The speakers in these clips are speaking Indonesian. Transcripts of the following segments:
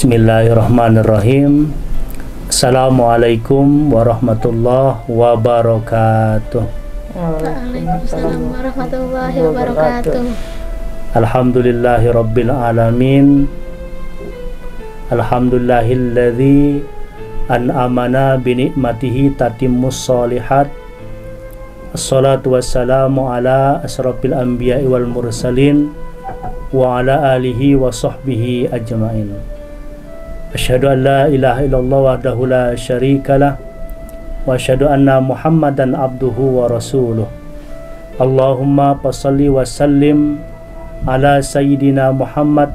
Bismillahirrahmanirrahim. Assalamualaikum warahmatullahi wabarakatuh. Waalaikumsalam warahmatullahi wabarakatuh. Alhamdulillahi rabbil alamin. Alhamdulillahilladzi an'amana binikmatihi tatimmus sholihat. Assalatu wassalamu ala asrafil anbiya'i wal mursalin wa ala alihi wa sahbihi ajma'in. Asyhadu an la ilaha illallah wahdahu la syarikalah wa asyhadu anna Muhammadan abduhu wa rasuluh. Allahumma passalli wa sallim ala sayyidina Muhammad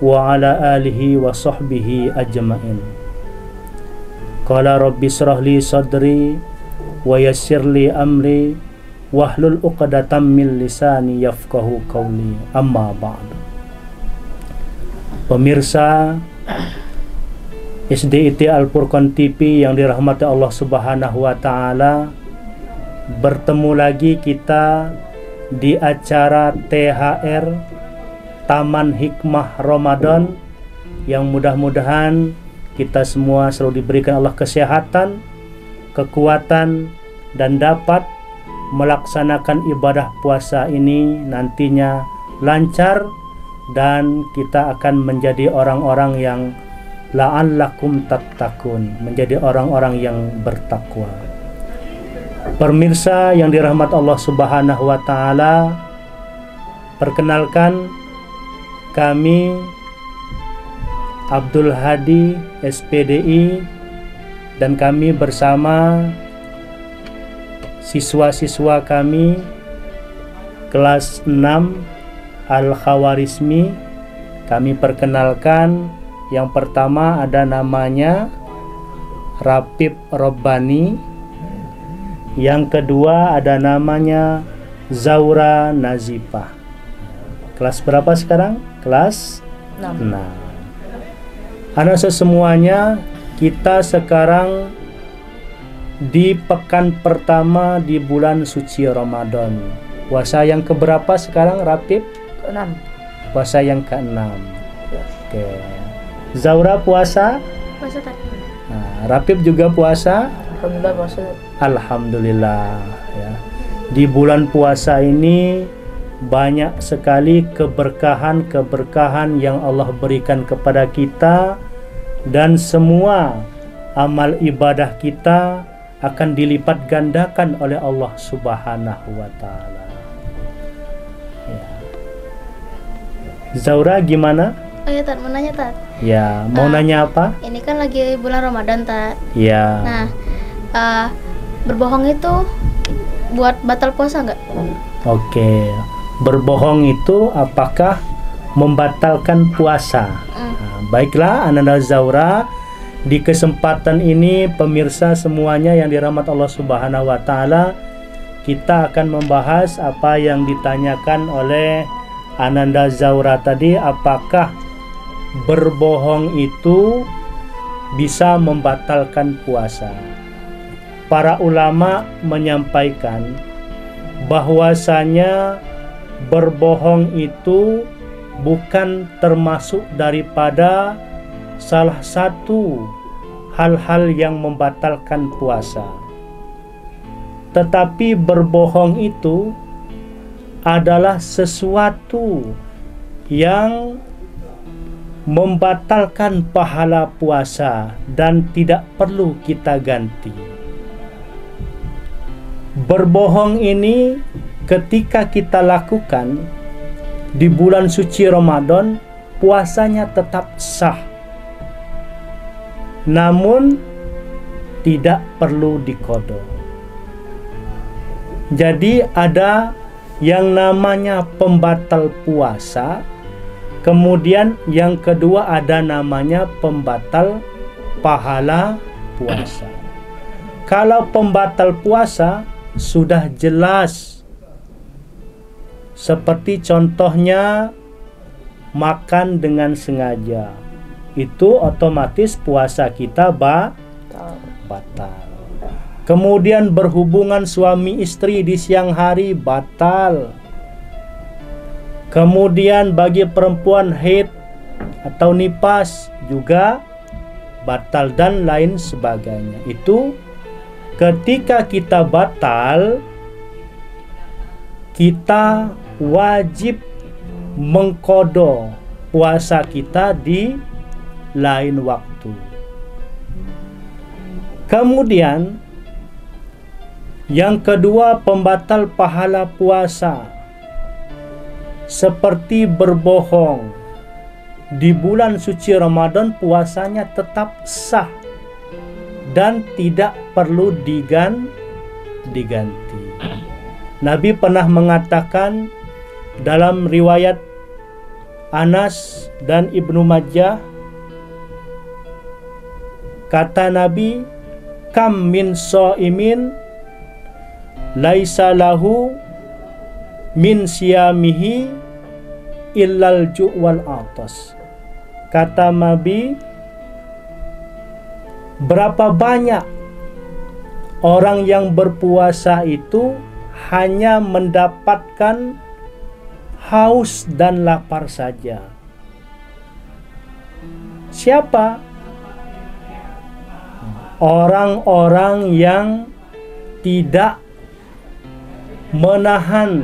wa ala alihi wa sahbihi ajma'in. Qala rabbi shrah li sadri wa yassir li amri wahlul 'uqdatam min lisani yafqahu qawli. Amma ba'd. Pemirsa SDIT Al-Furqan TV yang dirahmati Allah Subhanahu wa taala, bertemu lagi kita di acara THR Taman Hikmah Ramadan, yang mudah-mudahan kita semua selalu diberikan Allah kesehatan, kekuatan, dan dapat melaksanakan ibadah puasa ini nantinya lancar, dan kita akan menjadi orang-orang yang la'allakum tattaqun, menjadi orang-orang yang bertakwa. Pemirsa yang dirahmat Allah Subhanahu wa taala, perkenalkan, kami Abdul Hadi SPDI, dan kami bersama siswa-siswa kami kelas 6 Al-Khawarizmi. Kami perkenalkan, yang pertama ada namanya Rapib Robbani, yang kedua ada namanya Zaura Nazifah. Kelas berapa sekarang? Kelas 6. Anak semuanya, kita sekarang di pekan pertama di bulan suci Ramadan. Puasa yang keberapa sekarang, Rapib? Ke-6. Puasa yang ke-6. Oke. Zaura puasa? Puasa tadi. Nah, Rapib juga puasa? Alhamdulillah puasa. Alhamdulillah ya. Di bulan puasa ini banyak sekali keberkahan-keberkahan yang Allah berikan kepada kita, dan semua amal ibadah kita akan dilipat gandakan oleh Allah Subhanahu wa taala. Ya. Zaura gimana? Oh ya, Tat, mau nanya, Tat. Ya, mau nanya apa? Ini kan lagi bulan Ramadan, Tat. Ya. Nah, berbohong itu buat batal puasa nggak? Oke. Berbohong itu apakah membatalkan puasa? Nah, baiklah Ananda Zaura, di kesempatan ini pemirsa semuanya yang dirahmat Allah Subhanahu wa taala, kita akan membahas apa yang ditanyakan oleh Ananda Zaura tadi, apakah berbohong itu bisa membatalkan puasa. Para ulama menyampaikan bahwasanya berbohong itu bukan termasuk daripada salah satu hal-hal yang membatalkan puasa, tetapi berbohong itu adalah sesuatu yang membatalkan pahala puasa dan tidak perlu kita ganti. Berbohong ini ketika kita lakukan di bulan suci Ramadan, puasanya tetap sah, namun tidak perlu diqadha. Jadi ada yang namanya pembatal puasa, kemudian yang kedua ada namanya pembatal pahala puasa. Kalau pembatal puasa sudah jelas, seperti contohnya makan dengan sengaja, itu otomatis puasa kita batal. Kemudian berhubungan suami istri di siang hari, batal. Kemudian bagi perempuan haid atau nifas juga batal dan lain sebagainya. Itu ketika kita batal, kita wajib mengqadha puasa kita di lain waktu. Kemudian yang kedua, pembatal pahala puasa seperti berbohong. Di bulan suci Ramadan puasanya tetap sah dan tidak perlu diganti. Nabi pernah mengatakan dalam riwayat Anas dan Ibnu Majah, kata Nabi, kam min shaimin laisa lahu min siyamihi illal ju' wal atas. Kata Nabi, berapa banyak orang yang berpuasa itu hanya mendapatkan haus dan lapar saja. Siapa? Orang-orang yang tidak menahan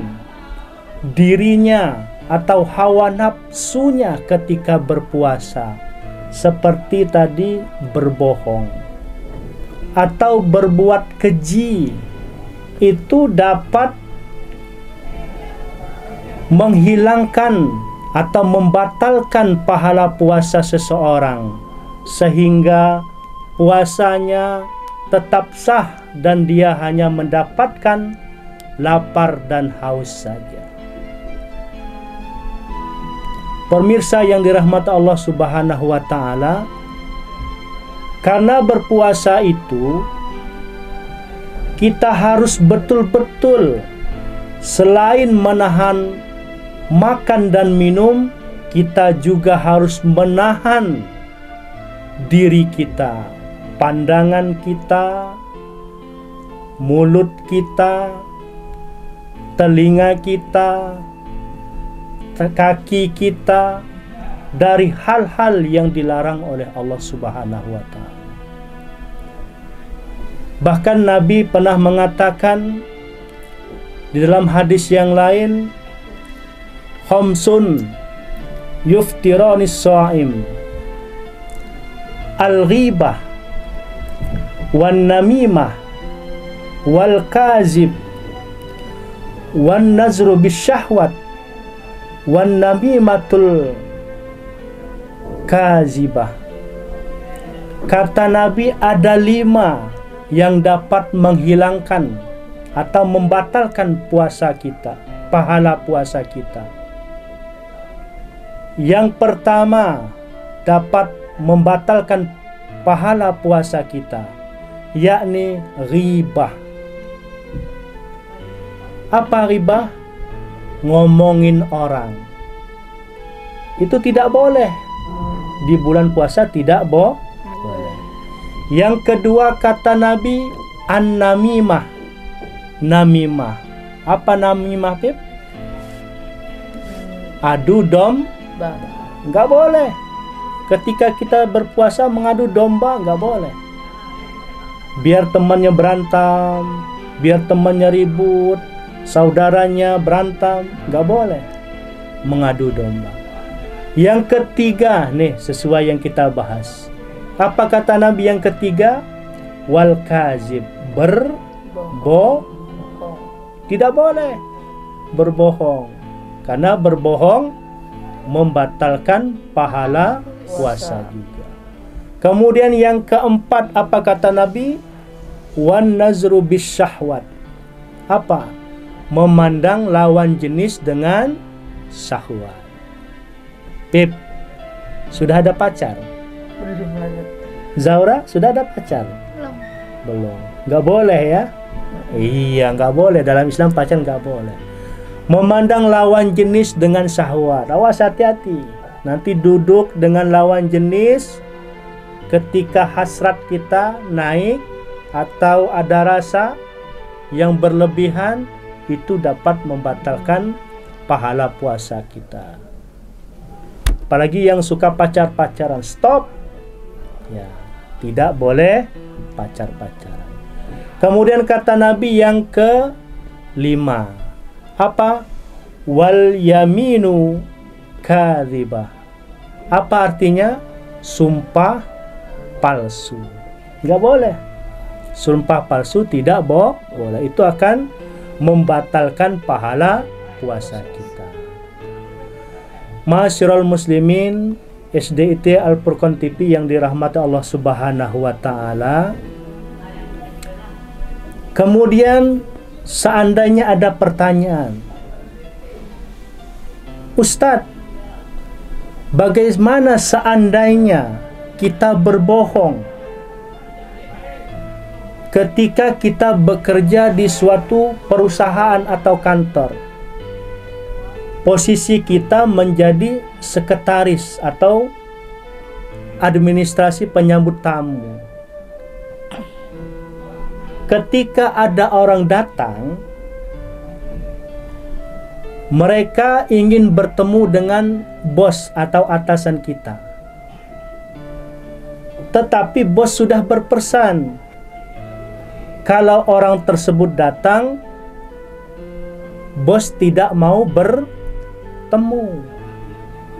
dirinya atau hawa nafsunya ketika berpuasa, seperti tadi berbohong atau berbuat keji. Itu dapat menghilangkan atau membatalkan pahala puasa seseorang, sehingga puasanya tetap sah dan dia hanya mendapatkan lapar dan haus saja. Pemirsa yang dirahmati Allah Subhanahu wa taala, karena berpuasa itu kita harus betul-betul selain menahan makan dan minum, kita juga harus menahan diri kita, pandangan kita, mulut kita, telinga kita, kaki kita dari hal-hal yang dilarang oleh Allah Subhanahu wa taala. Bahkan Nabi pernah mengatakan di dalam hadis yang lain, khamsun yuftiranis shaim, al-ghibah wan namimah wal kazib wan nazru bisyahwat wan namimatul kazibah. Kata Nabi, ada 5 yang dapat menghilangkan atau membatalkan puasa kita, pahala puasa kita. Yang pertama dapat membatalkan pahala puasa kita, yakni ghibah. Apa ghibah? Ngomongin orang. Itu tidak boleh. Di bulan puasa tidak boleh. Yang kedua kata Nabi, an-namimah. Namimah. Apa namimah, Pip? Adu domba. Enggak boleh. Ketika kita berpuasa mengadu domba, enggak boleh. Biar temannya berantem, biar temannya ribut, saudaranya berantem, nggak boleh mengadu domba. Yang ketiga, nih sesuai yang kita bahas. Apa kata Nabi yang ketiga? Wal kazib, berbohong. Tidak boleh berbohong, karena berbohong membatalkan pahala puasa juga. Kemudian yang keempat, apa kata Nabi? Wan nazru bisyahwat. Apa? Memandang lawan jenis dengan syahwat. Pip, sudah ada pacar? Belum lanjut. Zaura, sudah ada pacar? Belum. Nggak boleh ya? Iya, nggak boleh. Dalam Islam pacaran nggak boleh. Memandang lawan jenis dengan syahwat. Awas, hati-hati. Nanti duduk dengan lawan jenis, ketika hasrat kita naik atau ada rasa yang berlebihan, itu dapat membatalkan pahala puasa kita. apalagi yang suka pacar-pacaran, stop. Ya, tidak boleh pacar-pacaran. Kemudian kata Nabi yang kelima, apa? Wal yaminu kadzibah. Apa artinya? Sumpah palsu. Nggak boleh. Sumpah palsu tidak boleh. Itu akan membatalkan pahala puasa kita. Ma'asyiral muslimin, SDIT Al-Furqan TV yang dirahmati Allah Subhanahu wa taala. Kemudian seandainya ada pertanyaan, Ustadz, bagaimana seandainya kita berbohong ketika kita bekerja di suatu perusahaan atau kantor? Posisi kita menjadi sekretaris atau administrasi penyambut tamu. Ketika ada orang datang, mereka ingin bertemu dengan bos atau atasan kita. Tetapi bos sudah berpesan, kalau orang tersebut datang, bos tidak mau bertemu.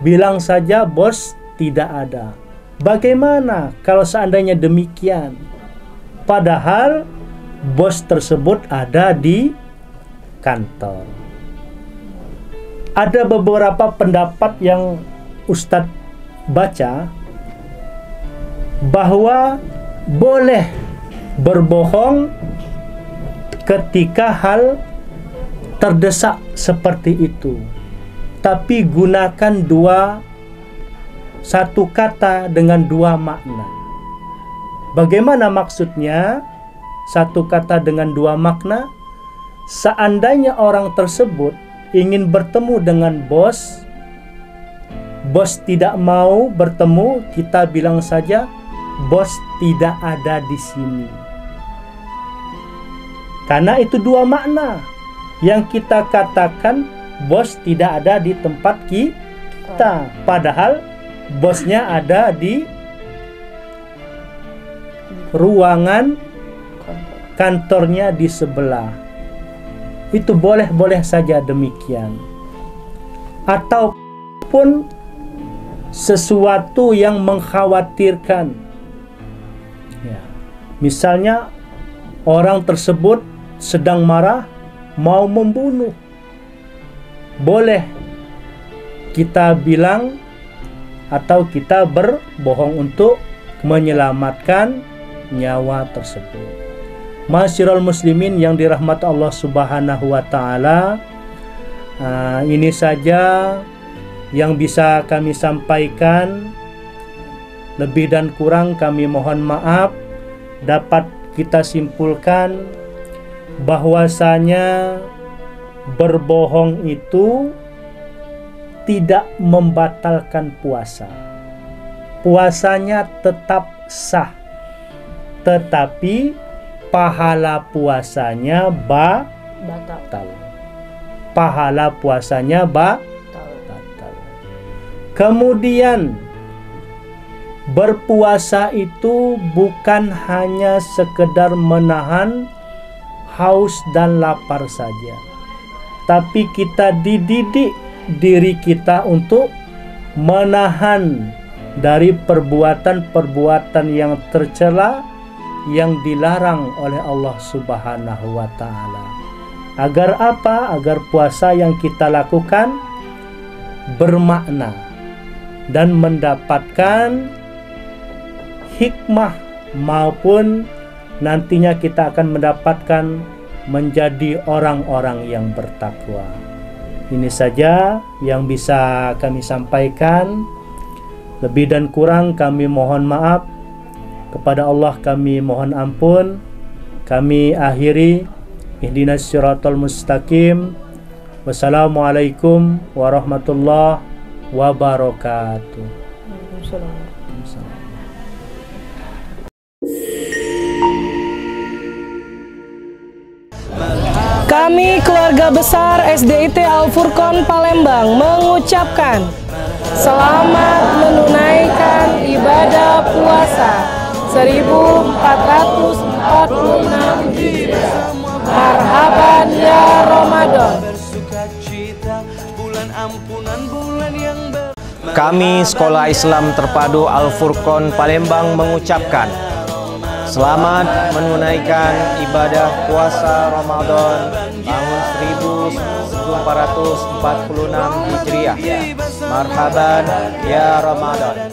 Bilang saja bos tidak ada. Bagaimana kalau seandainya demikian? Padahal bos tersebut ada di kantor. Ada beberapa pendapat yang Ustadz baca bahwa boleh berbohong ketika hal terdesak seperti itu, tapi gunakan satu kata dengan dua makna. Bagaimana maksudnya? Satu kata dengan dua makna. Seandainya orang tersebut ingin bertemu dengan bos, bos tidak mau bertemu, kita bilang saja bos tidak ada di sini. Karena itu dua makna. Yang kita katakan bos tidak ada di tempat kita, padahal bosnya ada di ruangan kantornya di sebelah. Itu boleh-boleh saja demikian. Ataupun sesuatu yang mengkhawatirkan. Ya. Misalnya orang tersebut sedang marah, mau membunuh. Boleh kita bilang atau kita berbohong untuk menyelamatkan nyawa tersebut. Ma'asyiral muslimin yang dirahmati Allah Subhanahu wa taala, ini saja yang bisa kami sampaikan. Lebih dan kurang kami mohon maaf. Dapat kita simpulkan bahwasanya berbohong itu tidak membatalkan puasa. Puasanya tetap sah, tetapi pahala puasanya batal. Pahala puasanya batal. Kemudian berpuasa itu bukan hanya sekedar menahan haus dan lapar saja, tapi kita dididik diri kita untuk menahan dari perbuatan-perbuatan yang tercela, yang dilarang oleh Allah Subhanahu wa taala. Agar apa? Agar puasa yang kita lakukan bermakna dan mendapatkan hikmah, maupun nantinya kita akan mendapatkan menjadi orang-orang yang bertakwa. Ini saja yang bisa kami sampaikan. Lebih dan kurang kami mohon maaf. Kepada Allah kami mohon ampun. Kami akhiri. Ihdinas siratal mustaqim. Wassalamualaikum warahmatullahi wabarakatuh. Kami keluarga besar SDIT Al-Furqan Palembang mengucapkan Selamat menunaikan ibadah puasa 1446 Hijriah. Marhaban ya Ramadan. Kami Sekolah Islam Terpadu Al-Furqon Palembang mengucapkan selamat menunaikan ibadah puasa Ramadan tahun 1446 Hijriah. Marhaban ya Ramadan.